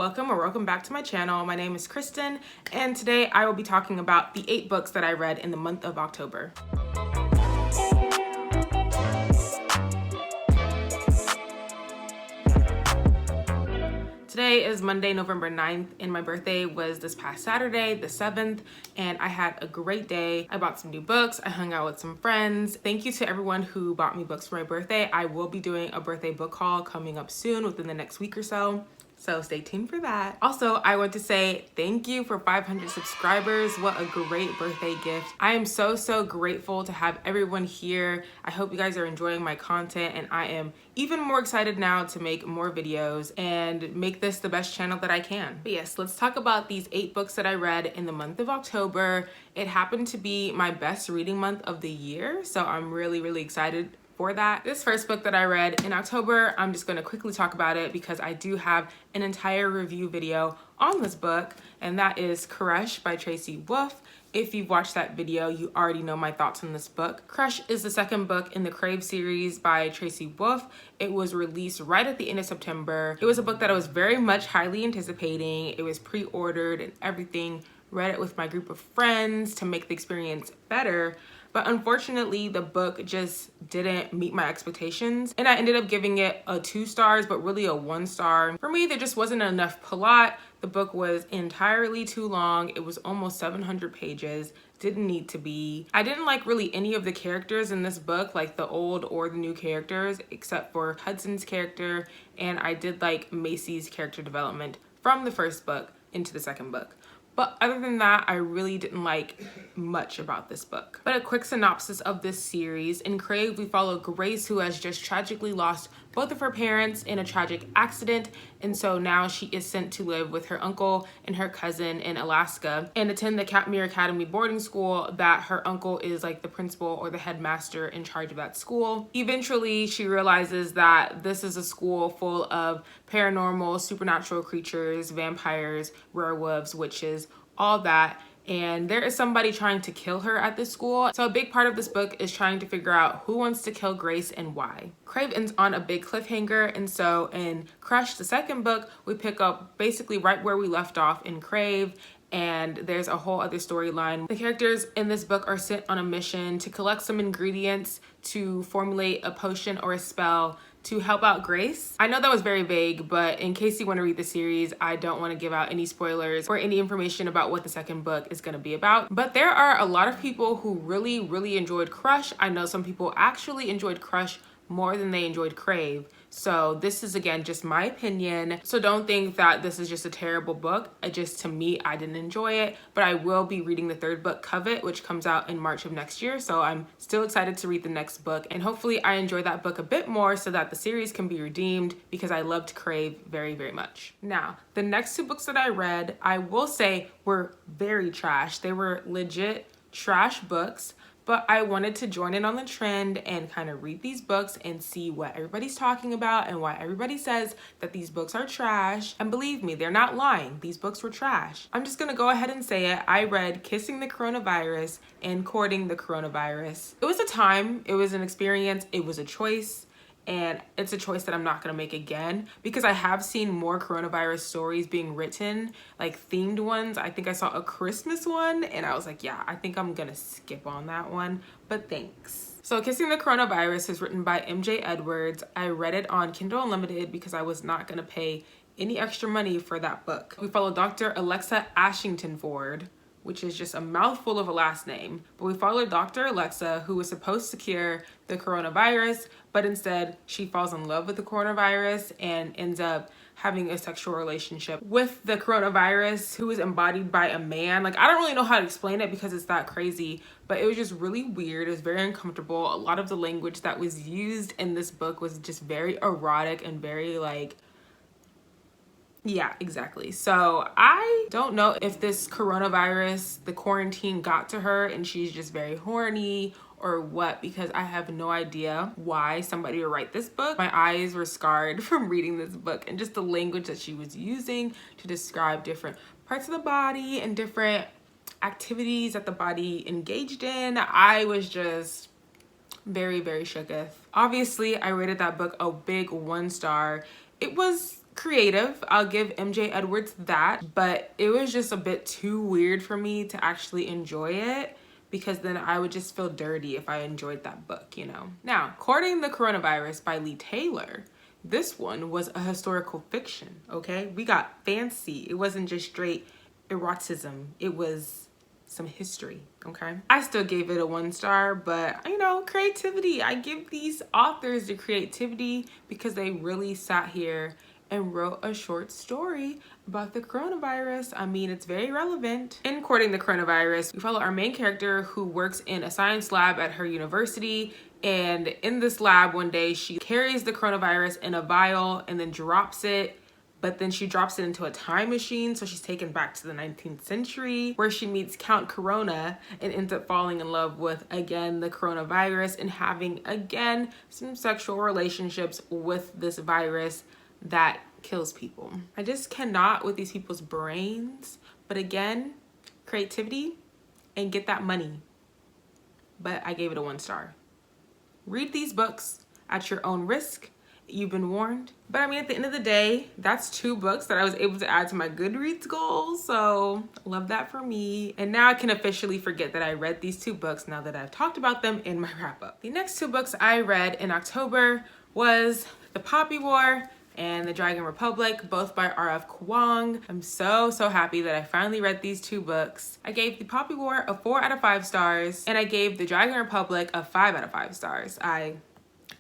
welcome or welcome back to my channel. My name is Kristen, and today I will be talking about the 8 books that I read in the month of October. Today is Monday, November 9th, and my birthday was this past Saturday, the 7th, and I had a great day. I bought some new books, I hung out with some friends. Thank you to everyone who bought me books for my birthday. I will be doing a birthday book haul coming up soon within the next week or so. So stay tuned for that. Also, I want to say thank you for 500 subscribers. What a great birthday gift. I am so grateful to have everyone here. I hope you guys are enjoying my content, and I am even more excited now to make more videos and make this the best channel that I can. But yes, let's talk about these 8 books that I read in the month of October. It happened to be my best reading month of the year, so I'm really excited for that. This first book that I read in October, I'm just going to quickly talk about it because I do have an entire review video on this book, and that is Crush by Tracy Wolff. If you've watched that video, you already know my thoughts on this book. Crush is the second book in the Crave series by Tracy Wolff. It was released right at the end of September. It was a book that I was very much highly anticipating. It was pre-ordered and everything. Read it with my group of friends to make the experience better. But unfortunately, the book just didn't meet my expectations, and I ended up giving it a 2 stars, but really a 1 star. For me, there just wasn't enough plot. The book was entirely too long. It was almost 700 pages. Didn't need to be. I didn't like really any of the characters in this book, like the old or the new characters, except for Hudson's character, and I did like Macy's character development from the first book into the second book. But other than that, I really didn't like much about this book. But a quick synopsis of this series. In Crave, we follow Grace, who has just tragically lost both of her parents in a tragic accident. And so now she is sent to live with her uncle and her cousin in Alaska and attend the Katmere Academy boarding school that her uncle is like the principal or the headmaster in charge of that school. Eventually, she realizes that this is a school full of paranormal, supernatural creatures, vampires, werewolves, witches, all that. And there is somebody trying to kill her at this school. So a big part of this book is trying to figure out who wants to kill Grace and why. Crave ends on a big cliffhanger, and so in Crush, the second book, we pick up basically right where we left off in Crave, and there's a whole other storyline. The characters in this book are sent on a mission to collect some ingredients to formulate a potion or a spell to help out Grace. I know that was very vague, but in case you want to read the series, I don't want to give out any spoilers or any information about what the second book is going to be about. But there are a lot of people who really enjoyed Crush. I know some people actually enjoyed Crush more than they enjoyed Crave. So this is, again, just my opinion. So don't think that this is just a terrible book. To me, I didn't enjoy it, but I will be reading the third book, Covet, which comes out in March of next year. So I'm still excited to read the next book, and hopefully I enjoy that book a bit more so that the series can be redeemed, because I loved Crave very much. Now, the next 2 books that I read, I will say were very trash. They were legit trash books. But I wanted to join in on the trend and kind of read these books and see what everybody's talking about and why everybody says that these books are trash. And believe me, they're not lying. These books were trash. I'm just gonna go ahead and say it. I read Kissing the Coronavirus and Courting the Coronavirus. It was a time, it was an experience, it was a choice. And it's a choice that I'm not gonna make again, because I have seen more coronavirus stories being written, like themed ones. I think I saw a Christmas one, and I was like, yeah, I think I'm gonna skip on that one, but thanks. So Kissing the Coronavirus is written by MJ Edwards. I read it on Kindle Unlimited because I was not gonna pay any extra money for that book. We follow Dr. Alexa Ashington Ford, which is just a mouthful of a last name. But we follow Dr. Alexa, who was supposed to cure the coronavirus, but instead she falls in love with the coronavirus and ends up having a sexual relationship with the coronavirus, who is embodied by a man. Like, I don't really know how to explain it because it's that crazy, but it was just really weird. It was very uncomfortable. A lot of the language that was used in this book was just very erotic and very like, yeah, exactly. So I don't know if this coronavirus, the quarantine, got to her and she's just very horny or what, because I have no idea why somebody would write this book. My eyes were scarred from reading this book, and just the language that she was using to describe different parts of the body and different activities that the body engaged in. I was just very shooketh. Obviously, I rated that book a big 1 star. It was creative. I'll give MJ Edwards that, but it was just a bit too weird for me to actually enjoy it, because then I would just feel dirty if I enjoyed that book, you know? Now, Courting the Coronavirus by Lee Taylor. This one was a historical fiction, okay? We got fancy. It wasn't just straight eroticism. It was some history, okay? I still gave it a 1 star, but you know, creativity. I give these authors the creativity because they really sat here and wrote a short story about the coronavirus. I mean, it's very relevant. In Courting the Coronavirus, we follow our main character who works in a science lab at her university. And in this lab one day, she carries the coronavirus in a vial and then drops it, but then she drops it into a time machine. So she's taken back to the 19th century where she meets Count Corona and ends up falling in love with, again, the coronavirus and having, again, some sexual relationships with this virus that kills people. I just cannot with these people's brains. But again, creativity and get that money. But I gave it a 1 star. Read these books at your own risk. You've been warned. But I mean, at the end of the day, that's 2 books that I was able to add to my Goodreads goals. So love that for me. And now I can officially forget that I read these 2 books now that I've talked about them in my wrap up. The next 2 books I read in October was The Poppy War and The Dragon Republic, both by R.F. Kuang. I'm so happy that I finally read these 2 books. I gave The Poppy War a 4 out of 5 stars, and I gave The Dragon Republic a 5 out of 5 stars. I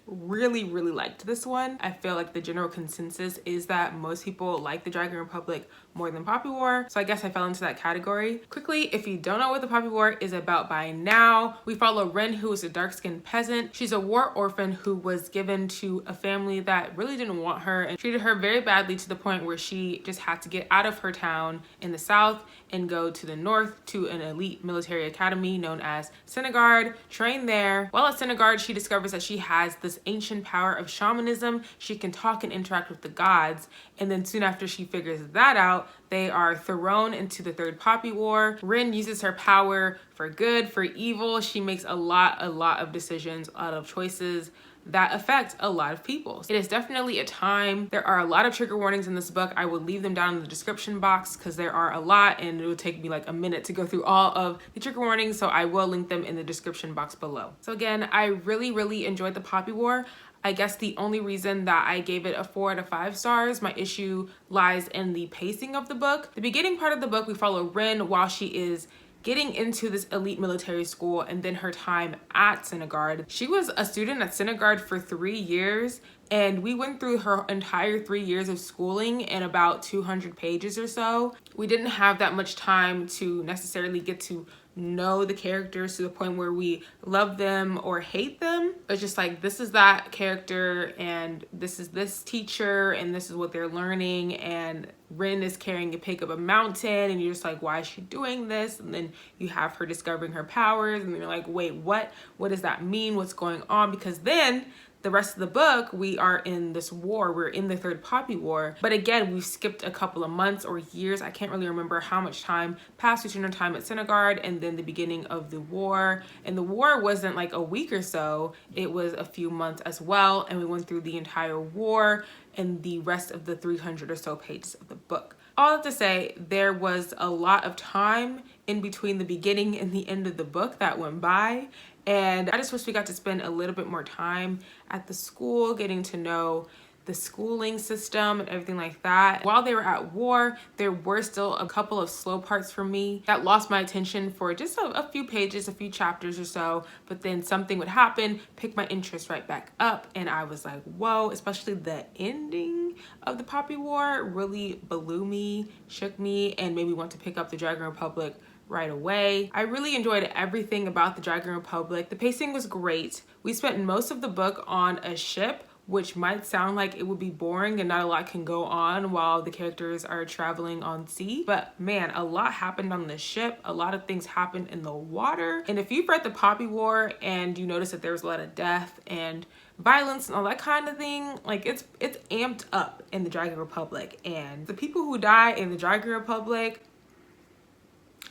really liked this one. I feel like the general consensus is that most people like The Dragon Republic more than Poppy War, so I guess I fell into that category. Quickly, if you don't know what The Poppy War is about by now, we follow Rin, who is a dark-skinned peasant. She's a war orphan who was given to a family that really didn't want her and treated her very badly, to the point where she just had to get out of her town in the south and go to the north to an elite military academy known as Senegard, train there. While at Senegard, she discovers that she has this ancient power of shamanism. She can talk and interact with the gods, and then soon after she figures that out, they are thrown into the Third Poppy War. Rin uses her power for good, for evil. She makes a lot of decisions, a lot of choices that affect a lot of people. It is definitely a time. There are a lot of trigger warnings in this book. I will leave them down in the description box because there are a lot, and it would take me like a minute to go through all of the trigger warnings, so I will link them in the description box below. So again, I really enjoyed The Poppy War. I guess the only reason that I gave it a 4 out of 5 stars, my issue lies in the pacing of the book. The beginning part of the book, we follow Rin while she is getting into this elite military school and then her time at Senegard. She was a student at Senegard for 3 years, and we went through her entire 3 years of schooling in about 200 pages or so. We didn't have that much time to necessarily get to know the characters to the point where we love them or hate them. It's just like, this is that character and this is this teacher and this is what they're learning, and Rin is carrying a pick up a mountain and you're just like, why is she doing this? And then you have her discovering her powers and you're like, wait, what does that mean? What's going on? Because then the rest of the book, we are in this war. We're in the Third Poppy War. But again, we've skipped a couple of months or years. I can't really remember how much time passed between our time at Senegard and then the beginning of the war. And the war wasn't like a week or so. It was a few months as well. And we went through the entire war and the rest of the 300 or so pages of the book. All that to say, there was a lot of time in between the beginning and the end of the book that went by. And I just wish we got to spend a little bit more time at the school, getting to know the schooling system and everything like that. While they were at war, there were still a couple of slow parts for me that lost my attention for just a few pages, a few chapters or so, but then something would happen, pick my interest right back up, and I was like, whoa. Especially the ending of the Poppy War really blew me, shook me, and made me want to pick up the Dragon Republic right away. I really enjoyed everything about the Dragon Republic. The pacing was great. We spent most of the book on a ship, which might sound like it would be boring and not a lot can go on while the characters are traveling on sea. But man, a lot happened on the ship. A lot of things happened in the water. And if you've read the Poppy War and you notice that there was a lot of death and violence and all that kind of thing, like it's amped up in the Dragon Republic. And the people who die in the Dragon Republic,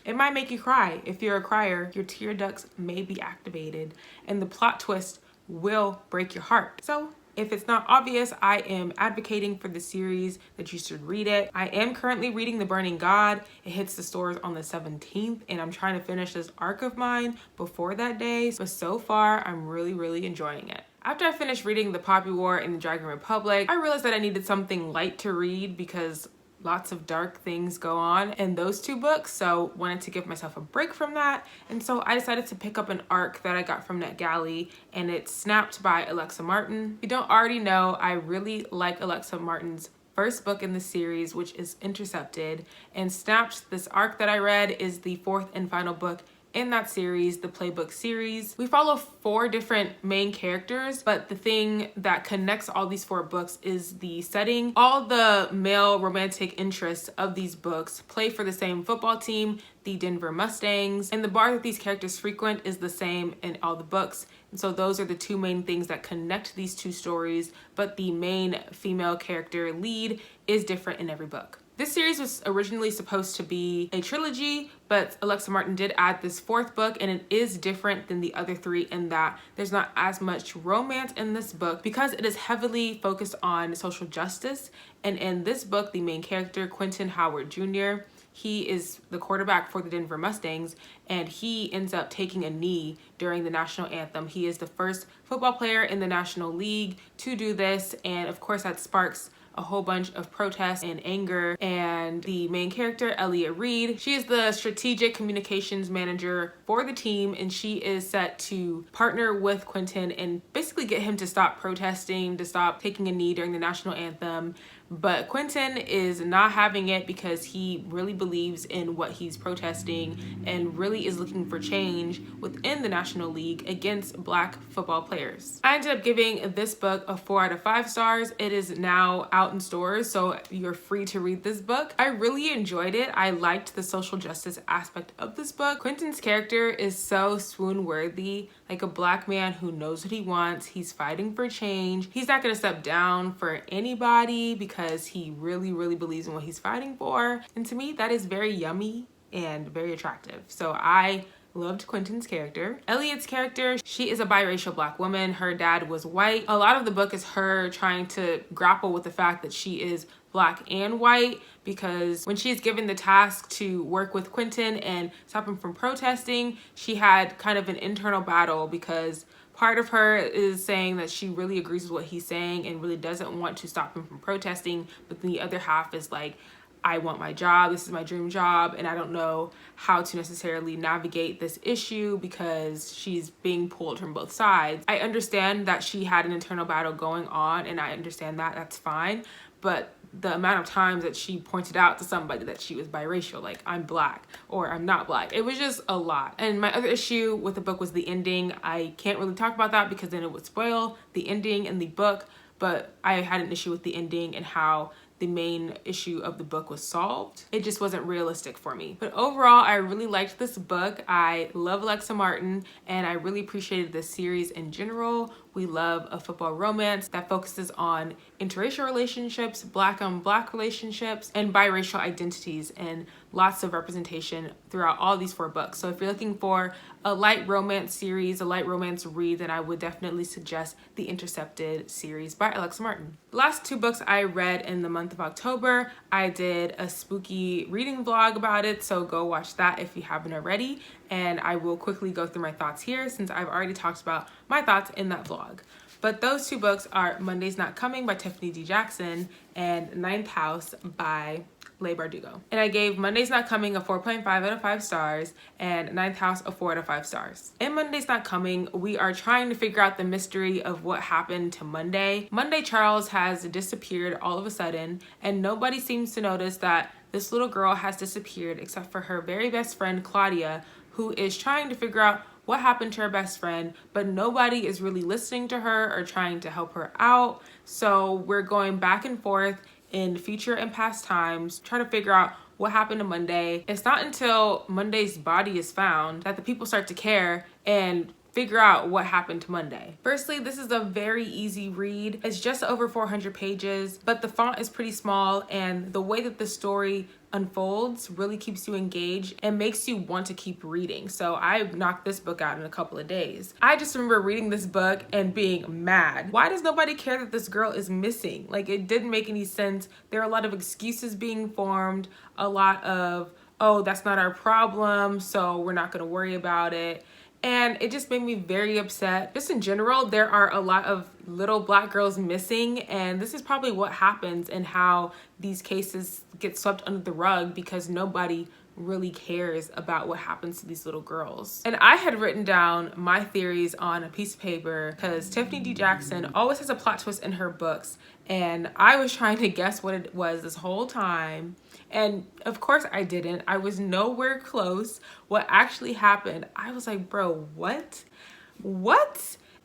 it might make you cry. If you're a crier, your tear ducts may be activated and the plot twist will break your heart. So If it's not obvious, I am advocating for the series that you should read it. I am currently reading The Burning God. It hits the stores on the 17th, and I'm trying to finish this arc of mine before that day. But so far, I'm really enjoying it. After I finished reading The Poppy War and The Dragon Republic, I realized that I needed something light to read because lots of dark things go on in those two books, so wanted to give myself a break from that. And so I decided to pick up an arc that I got from NetGalley, and it's Snapped by Alexa Martin. If you don't already know, I really like Alexa Martin's first book in the series, which is Intercepted, and Snapped, this arc that I read, is the fourth and final book in that series, the Playbook series. We follow 4 different main characters, but the thing that connects all these 4 books is the setting. All the male romantic interests of these books play for the same football team, the Denver Mustangs, and the bar that these characters frequent is the same in all the books. And so those are the 2 main things that connect these 2 stories, but the main female character lead is different in every book. This series was originally supposed to be a trilogy, but Alexa Martin did add this 4th book, and it is different than the other 3 in that there's not as much romance in this book because it is heavily focused on social justice. And in this book, the main character, Quentin Howard Jr., he is the quarterback for the Denver Mustangs, and he ends up taking a knee during the national anthem. He is the first football player in the National League to do this, and of course that sparks a whole bunch of protests and anger. And the main character, Elliot Reed, she is the strategic communications manager for the team, and she is set to partner with Quentin and basically get him to stop protesting, to stop taking a knee during the national anthem. But Quentin is not having it because he really believes in what he's protesting and really is looking for change within the National League against Black football players. I ended up giving this book a 4 out of 5 stars. It is now out in stores, so you're free to read this book. I really enjoyed it. I liked the social justice aspect of this book. Quentin's character is so swoon-worthy, like a Black man who knows what he wants. He's fighting for change. He's not gonna step down for anybody because he really believes in what he's fighting for. And to me, that is very yummy and very attractive. So I loved Quentin's character. Elliot's character, she is a biracial Black woman. Her dad was white. A lot of the book is her trying to grapple with the fact that she is Black and white, because when she's given the task to work with Quentin and stop him from protesting, she had kind of an internal battle because part of her is saying that she really agrees with what he's saying and really doesn't want to stop him from protesting, but the other half is like, I want my job, this is my dream job, and I don't know how to necessarily navigate this issue because she's being pulled from both sides. I understand that she had an internal battle going on, and I understand that, that's fine, but the amount of times that she pointed out to somebody that she was biracial, like I'm Black or I'm not Black, it was just a lot. And my other issue with the book was the ending. I can't really talk about that because then it would spoil the ending in the book, but I had an issue with the ending and how the main issue of the book was solved. It just wasn't realistic for me. But overall, I really liked this book. I love Alexa Martin, and I really appreciated this series in general. We love a football romance that focuses on interracial relationships, Black on Black relationships, and biracial identities, and lots of representation throughout all these 4 books. So if you're looking for a light romance series, a light romance read, then I would definitely suggest the Intercepted series by Alexa Martin. The last 2 books I read in the month of October, I did a spooky reading vlog about it, so go watch that if you haven't already. And I will quickly go through my thoughts here since I've already talked about my thoughts in that vlog. But those 2 books are Monday's Not Coming by Tiffany D. Jackson and Ninth House by Leigh Bardugo. And I gave Monday's Not Coming a 4.5 out of 5 stars and Ninth House a 4 out of 5 stars. In Monday's Not Coming, we are trying to figure out the mystery of what happened to Monday. Monday Charles has disappeared all of a sudden, and nobody seems to notice that this little girl has disappeared except for her very best friend, Claudia, who is trying to figure out what happened to her best friend, but nobody is really listening to her or trying to help her out. So we're going back and forth in future and past times, trying to figure out what happened to Monday. It's not until Monday's body is found that the people start to care, and figure out what happened to Monday. Firstly, this is a very easy read. It's just over 400 pages, but the font is pretty small, and the way that the story unfolds really keeps you engaged and makes you want to keep reading. So I knocked this book out in a couple of days. I just remember reading this book and being mad. Why does nobody care that this girl is missing? Like, it didn't make any sense. There are a lot of excuses being formed, a lot of, oh, that's not our problem, so we're not gonna worry about it. And it just made me very upset. Just in general, there are a lot of little Black girls missing, and this is probably what happens and how these cases get swept under the rug because nobody really cares about what happens to these little girls. And I had written down my theories on a piece of paper because Tiffany D. Jackson always has a plot twist in her books, and I was trying to guess what it was this whole time. And of course I didn't. I was nowhere close. What actually happened, I was like, bro, what?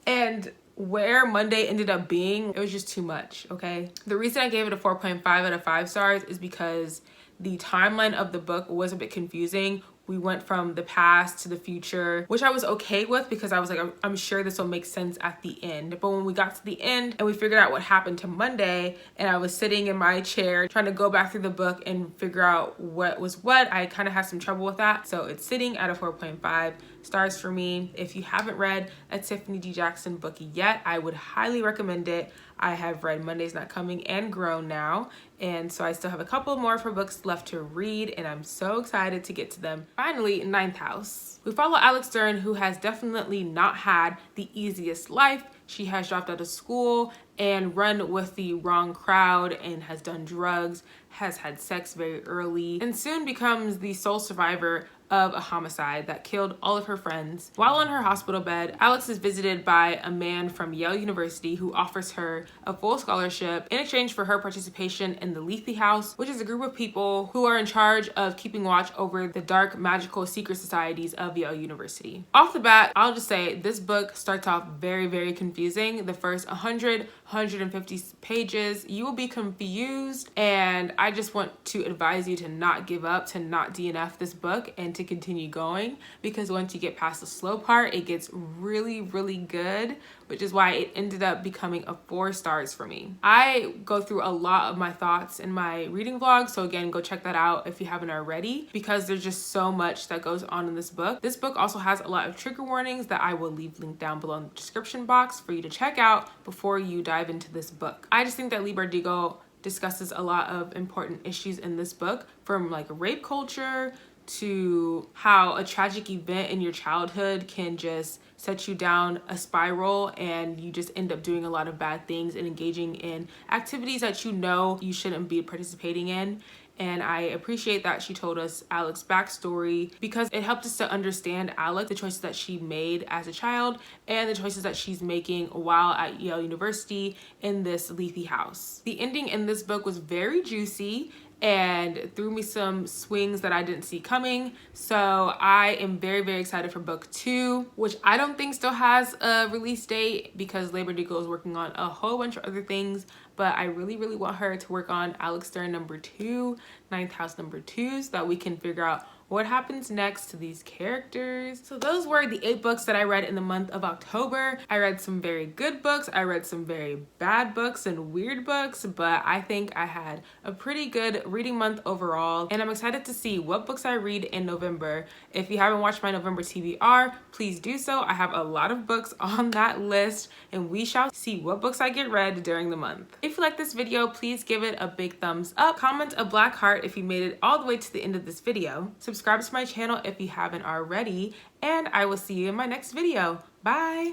And where Monday ended up being, it was just too much, okay? The reason I gave it a 4.5 out of 5 stars is because the timeline of the book was a bit confusing. We went from the past to the future, which I was okay with because I was like, I'm sure this will make sense at the end. But when we got to the end and we figured out what happened to Monday, and I was sitting in my chair trying to go back through the book and figure out what was what, I kind of had some trouble with that. So it's sitting at a 4.5 stars for me. If you haven't read a Tiffany D. Jackson book yet, I would highly recommend it. I have read Monday's Not Coming and Grown now, and so I still have a couple more of her books left to read, and I'm so excited to get to them. Finally, Ninth House. We follow Alex Stern, who has definitely not had the easiest life. She has dropped out of school and run with the wrong crowd and has done drugs, has had sex very early, and soon becomes the sole survivor of a homicide that killed all of her friends. While on her hospital bed, Alex is visited by a man from Yale University who offers her a full scholarship in exchange for her participation in the Lethe House, which is a group of people who are in charge of keeping watch over the dark, magical secret societies of Yale University. Off the bat, I'll just say this book starts off very, very confusing. The first 150 pages, you will be confused, and I just want to advise you to not give up, to not DNF this book, and to continue going, because once you get past the slow part, it gets really, really good, which is why it ended up becoming a 4 stars for me. I go through a lot of my thoughts in my reading vlog, so again, go check that out if you haven't already, because there's just so much that goes on in this book. This book also has a lot of trigger warnings that I will leave linked down below in the description box for you to check out before you dive into this book. I just think that Leigh Bardugo discusses a lot of important issues in this book, from like rape culture to how a tragic event in your childhood can just set you down a spiral and you just end up doing a lot of bad things and engaging in activities that you know you shouldn't be participating in. And I appreciate that she told us Alex's backstory because it helped us to understand Alex, the choices that she made as a child and the choices that she's making while at Yale University in this Lethe house. The ending in this book was very juicy and threw me some swings that I didn't see coming. So I am very, very excited for book 2, which I don't think still has a release date because Leigh Bardugo is working on a whole bunch of other things, but I really, really want her to work on Alex Stern number 2, Ninth House number 2, so that we can figure out what happens next to these characters. So those were the 8 books that I read in the month of October. I read some very good books, I read some very bad books and weird books, but I think I had a pretty good reading month overall, and I'm excited to see what books I read in November. If you haven't watched my November TBR, please do so. I have a lot of books on that list, and we shall see what books I get read during the month. If you like this video, please give it a big thumbs up. Comment a black heart if you made it all the way to the end of this video. Subscribe to my channel if you haven't already, and I will see you in my next video. Bye!